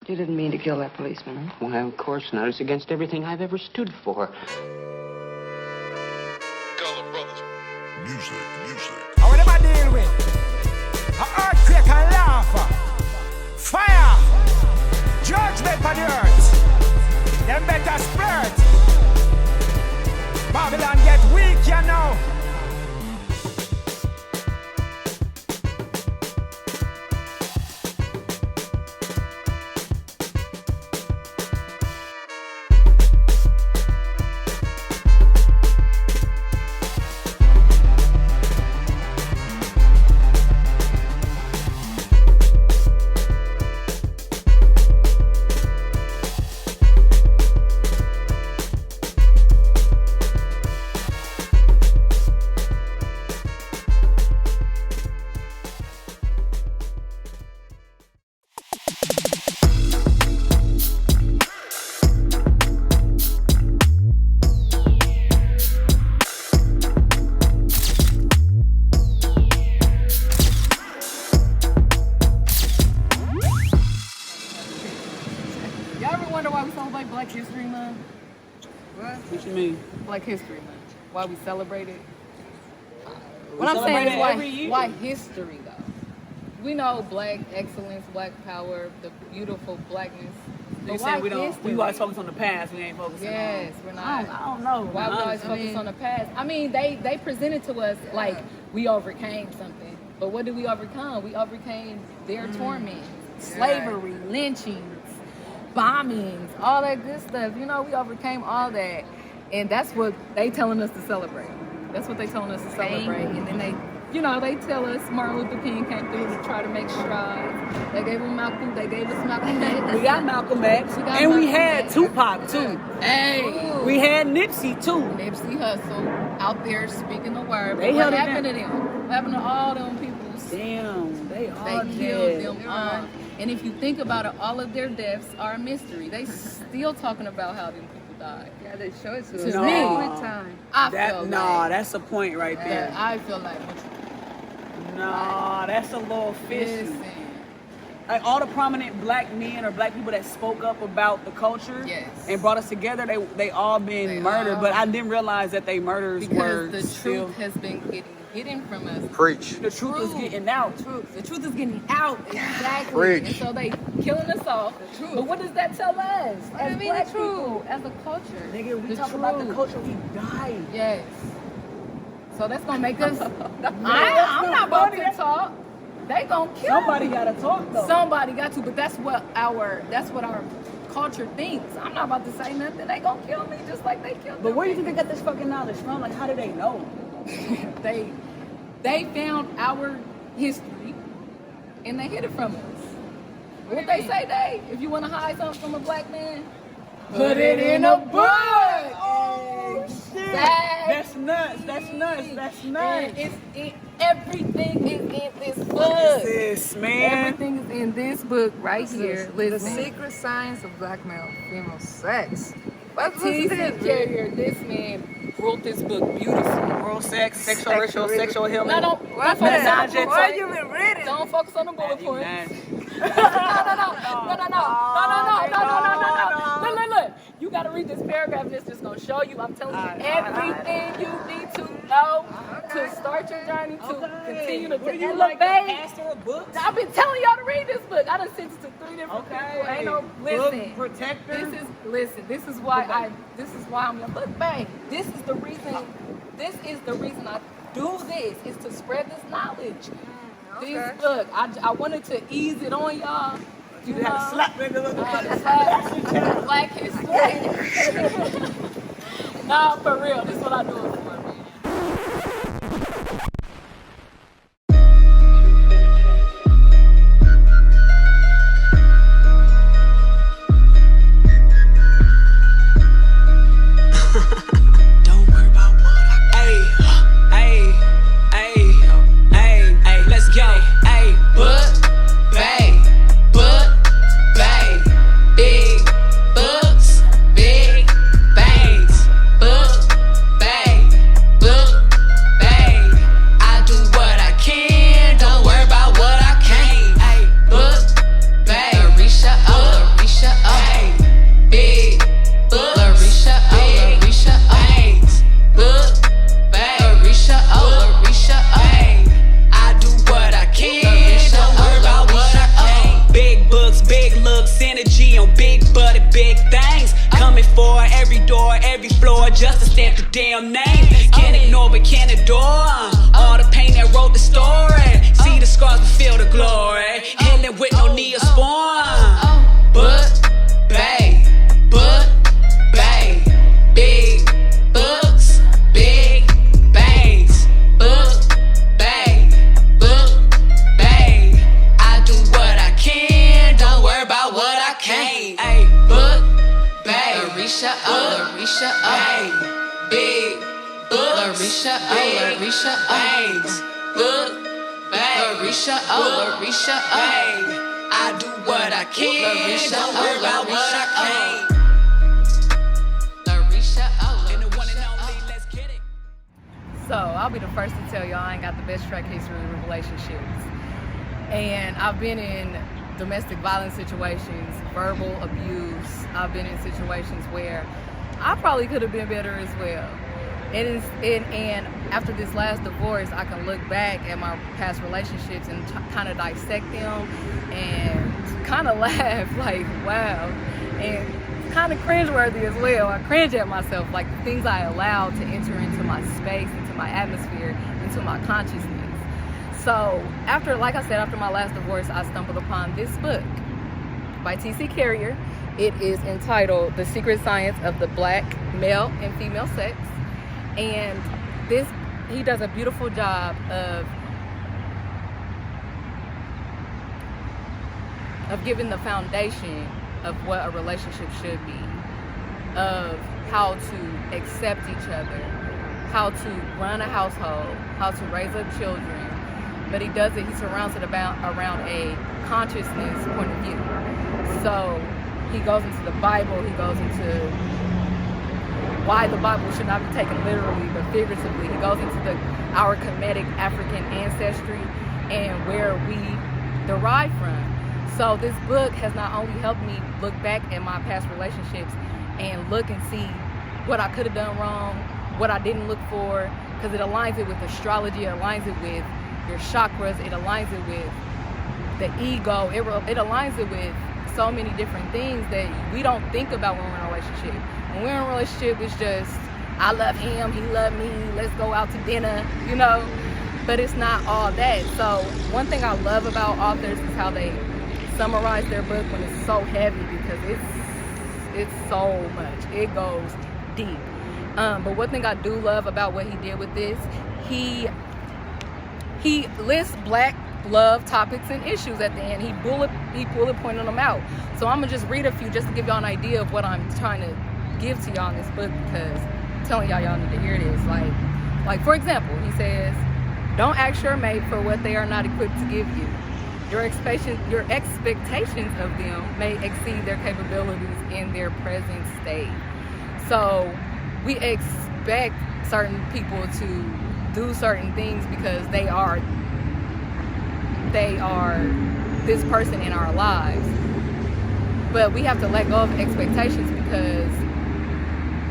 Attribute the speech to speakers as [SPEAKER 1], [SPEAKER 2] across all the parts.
[SPEAKER 1] You didn't mean to kill that policeman, huh?
[SPEAKER 2] Why, of course not. It's against everything I've ever stood for.
[SPEAKER 3] Color Brothers. Music.
[SPEAKER 4] How would I deal with? An earthquake and lava. Fire. Judgment on the earth. Them better spread. Babylon get weak, you know.
[SPEAKER 5] Black History Month?
[SPEAKER 6] What you mean?
[SPEAKER 5] Black History Month. Why we celebrate it?
[SPEAKER 6] What
[SPEAKER 5] I'm saying is
[SPEAKER 6] every year.
[SPEAKER 5] why history though? We know black excellence, black power, the beautiful blackness.
[SPEAKER 6] They
[SPEAKER 5] But
[SPEAKER 6] say
[SPEAKER 5] why
[SPEAKER 6] we don't.
[SPEAKER 5] history?
[SPEAKER 6] We always focus on the past. We ain't focusing
[SPEAKER 5] Yes,
[SPEAKER 6] on.
[SPEAKER 5] we're not.
[SPEAKER 6] I don't know.
[SPEAKER 5] Why we always focus on the past? I mean, they presented to us like we overcame something, but what did we overcome? We overcame their torment, slavery, lynchings, bombings, all that good stuff. You know, we overcame all that, and that's what they telling us to celebrate. That's what they telling us to celebrate, and then they tell us Martin Luther King came through to try to make strides. They gave him Malcolm. They gave us Malcolm X.
[SPEAKER 6] We got Malcolm X, and we had Tupac too.
[SPEAKER 5] Hey,
[SPEAKER 6] we had Nipsey too.
[SPEAKER 5] Nipsey Hussle out there speaking the word.
[SPEAKER 6] They
[SPEAKER 5] But what
[SPEAKER 6] held it
[SPEAKER 5] happened to
[SPEAKER 6] down.
[SPEAKER 5] them? What happened to all them people?
[SPEAKER 6] Damn, they all
[SPEAKER 5] They
[SPEAKER 6] dead.
[SPEAKER 5] killed them all. And if you think about it, all of their deaths are a mystery. They still talking about how them people died.
[SPEAKER 1] Yeah, they show it to
[SPEAKER 5] To
[SPEAKER 1] us
[SPEAKER 5] me.
[SPEAKER 1] every time.
[SPEAKER 5] I feel like
[SPEAKER 6] That's the point right there.
[SPEAKER 5] I feel like
[SPEAKER 6] That's a little fishy.
[SPEAKER 5] listen,
[SPEAKER 6] Like all the prominent black men or black people that spoke up about the culture
[SPEAKER 5] Yes.
[SPEAKER 6] and brought us together, they all been
[SPEAKER 5] They
[SPEAKER 6] murdered.
[SPEAKER 5] all-
[SPEAKER 6] But I didn't realize that they murders were
[SPEAKER 5] because the
[SPEAKER 6] still.
[SPEAKER 5] truth has been getting hidden from us.
[SPEAKER 3] Preach.
[SPEAKER 6] The truth is getting out.
[SPEAKER 5] The truth is getting out. Exactly.
[SPEAKER 3] Preach.
[SPEAKER 5] And so they killing us off. But what does that tell us? As
[SPEAKER 1] mean,
[SPEAKER 5] black
[SPEAKER 1] the truth?
[SPEAKER 5] people, as a culture.
[SPEAKER 6] Nigga, we
[SPEAKER 5] The
[SPEAKER 6] talk about the
[SPEAKER 5] truth.
[SPEAKER 6] culture, we died.
[SPEAKER 5] Yes. So that's gonna make us. I'm
[SPEAKER 6] that's
[SPEAKER 5] not about
[SPEAKER 6] funny.
[SPEAKER 5] to talk. They gonna kill
[SPEAKER 6] Somebody
[SPEAKER 5] me.
[SPEAKER 6] gotta talk though.
[SPEAKER 5] Somebody got to, but that's what our culture thinks. I'm not about to say nothing. They gonna kill me just like they killed.
[SPEAKER 6] But
[SPEAKER 5] them
[SPEAKER 6] where do you think
[SPEAKER 5] people.
[SPEAKER 6] they got this fucking knowledge from? Like, how do they know?
[SPEAKER 5] They found our history and they hid it from us. What they say, they? If you want to hide something from a black man, put it in a book.
[SPEAKER 6] Oh shit! That's nuts. That's nuts. That's nuts.
[SPEAKER 5] Everything is in this book.
[SPEAKER 6] What is this, man?
[SPEAKER 5] Everything is in this book right here.
[SPEAKER 1] The
[SPEAKER 5] Listen.
[SPEAKER 1] secret science of black male female sex. What's
[SPEAKER 5] T.C.
[SPEAKER 1] this?
[SPEAKER 5] Carrier, this man wrote this book beautifully.
[SPEAKER 6] Oral sex, sexual ritual, sexual healing.
[SPEAKER 5] No, don't
[SPEAKER 1] What's
[SPEAKER 5] focus
[SPEAKER 1] that?
[SPEAKER 5] on the bullet
[SPEAKER 1] Why
[SPEAKER 5] points.
[SPEAKER 1] you been reading?
[SPEAKER 5] Don't focus on the bullet points. No. Look. You gotta read this paragraph and it's just gonna show you. I'm telling you everything you need to know to start your journey to continue to elevate.
[SPEAKER 6] Pastor of books?
[SPEAKER 5] I've been telling y'all to read this book. I done sent it to 3 different people. Ain't no listen.
[SPEAKER 6] Book protector.
[SPEAKER 5] This is why I'm your BookBae. This is the reason I do this, is to spread this knowledge. This book, I wanted to ease it on y'all. You
[SPEAKER 6] You gotta
[SPEAKER 5] know?
[SPEAKER 6] slap me in the
[SPEAKER 5] I had to slap Black history. Nah, for real. This is what I do it for, man.
[SPEAKER 7] Don't worry about what I Ay, let's go. Ay, BookBae, big books, big bangs. BookBae, just to stamp the damn name. Can't ignore but can't adore. All the pain that wrote the story. See the scars but feel the glory. Healing with no Neosporin. BookBae, BookBae, big books, big bangs. BookBae, BookBae. I do what I can, don't worry about what I can't. Ay, BookBae, Larisha, Larisha, big books, Larisha, Larisha, bangs. BookBae, Larisha, Larisha, I do what I can, don't worry about what I can't. Larisha, and the one and only, let's get it.
[SPEAKER 5] So I'll be the first to tell y'all I ain't got the best track history with relationships. And I've been in domestic violence situations, verbal abuse. I've been in situations where I probably could have been better as well. And after this last divorce, I can look back at my past relationships and kind of dissect them and kind of laugh like, wow. And kind of cringeworthy as well. I cringe at myself, like the things I allowed to enter into my space, into my atmosphere, into my consciousness. So after my last divorce, I stumbled upon this book by T.C. Carrier. It is entitled The Secret Science of the Black Male and Female Sex. And he does a beautiful job of giving the foundation of what a relationship should be, of how to accept each other, how to run a household, how to raise up children. But he surrounds it around a consciousness point of view. So he goes into the Bible, he goes into why the Bible should not be taken literally but figuratively. He goes into our Kemetic African ancestry and where we derive from. So this book has not only helped me look back at my past relationships and look and see what I could have done wrong, what I didn't look for, because it aligns it with astrology, it aligns it with your chakras, it aligns it with the ego, it aligns it with so many different things that we don't think about when we're in a relationship. When we're in a relationship, it's just, I love him, he loves me, let's go out to dinner, you know? But it's not all that. So one thing I love about authors is how they summarize their book when it's so heavy, because it's so much. It goes deep. But one thing I do love about what he did with this, he lists Black love topics and issues at the end. He bullet pointed them out. So I'm gonna just read a few just to give y'all an idea of what I'm trying to give to y'all in this book, because I'm telling y'all need to hear this. Like for example, he says, don't ask your mate for what they are not equipped to give you. Your expectations of them may exceed their capabilities in their present state. So we expect certain people to do certain things because they are this person in our lives. But we have to let go of expectations, because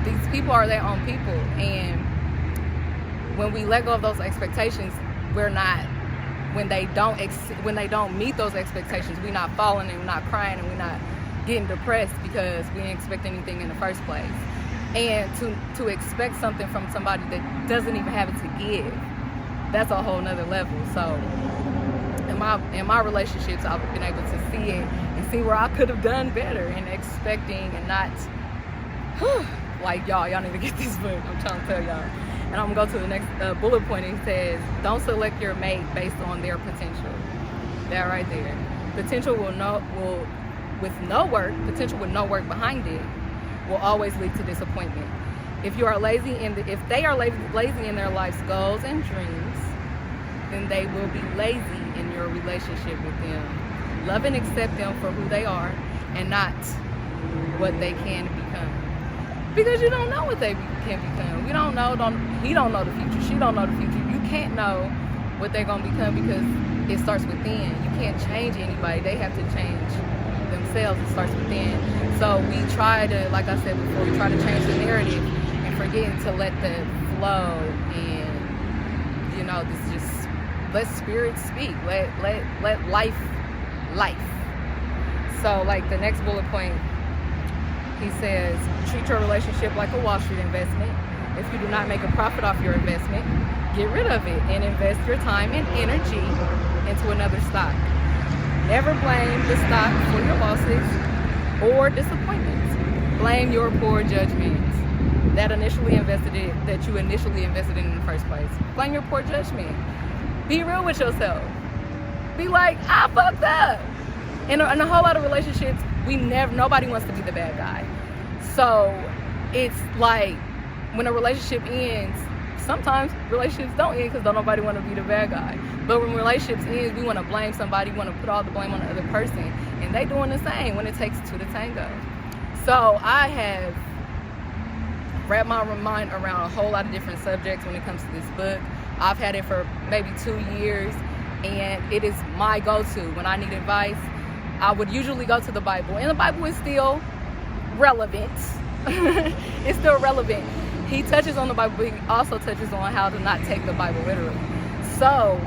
[SPEAKER 5] these people are their own people, and when we let go of those expectations, when they don't meet those expectations, we're not falling and we're not crying and we're not getting depressed because we didn't expect anything in the first place. And to expect something from somebody that doesn't even have it to give, that's a whole nother level. So in my relationships, I've been able to see it and see where I could have done better in expecting and not like y'all need to get this book. I'm trying to tell y'all. And I'm gonna go to the next bullet point. It says, don't select your mate based on their potential. That right there. Potential with no work behind it will always lead to disappointment. If they are lazy in their life's goals and dreams, then they will be lazy in your relationship with them. Love and accept them for who they are and not what they can become. Because you don't know what they can become. We don't know. He don't know the future. She don't know the future. You can't know what they're gonna become, because it starts within. You can't change anybody. They have to change themselves. It starts within. So we try to, like I said before, we try to change the narrative and forgetting to let the flow and this just let spirit speak. Let life. So like the next bullet point, he says, treat your relationship like a Wall Street investment. If you do not make a profit off your investment, get rid of it and invest your time and energy into another stock. Never blame the stock for your losses or disappointments. Blame your poor judgments that you initially invested in the first place. Blame your poor judgment. Be real with yourself. Be like, I fucked up. In a whole lot of relationships, nobody wants to be the bad guy. So it's like when a relationship ends, sometimes relationships don't end because nobody want to be the bad guy. But when relationships end, we want to blame somebody, we want to put all the blame on the other person. And they doing the same when it takes two to tango. So I have wrapped my mind around a whole lot of different subjects when it comes to this book. I've had it for maybe 2 years, and it is my go-to. When I need advice, I would usually go to the Bible. And the Bible is still relevant. It's still relevant. He touches on the Bible, but he also touches on how to not take the Bible literally. So,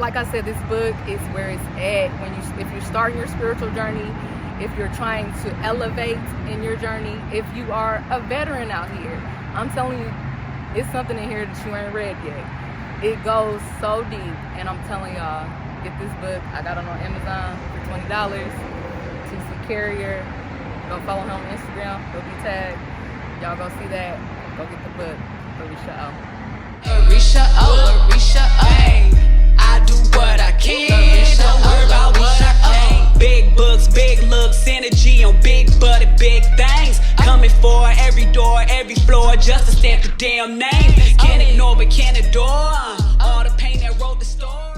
[SPEAKER 5] like I said, this book is where it's at. If you're starting your spiritual journey, if you're trying to elevate in your journey, if you are a veteran out here, I'm telling you, it's something in here that you ain't read yet. It goes so deep, and I'm telling y'all, get this book. I got it on Amazon for $20. TC Carrier. Go follow him on Instagram. Go be tagged. Y'all go see that. Go get the book. Larisha
[SPEAKER 7] Hey, I do what I can. Don't worry about what I can't. Big books, big looks, synergy on big buddy, big things. Coming for every door, every floor, just to stamp the damn name. Can't ignore but can't adore all the pain that wrote the story.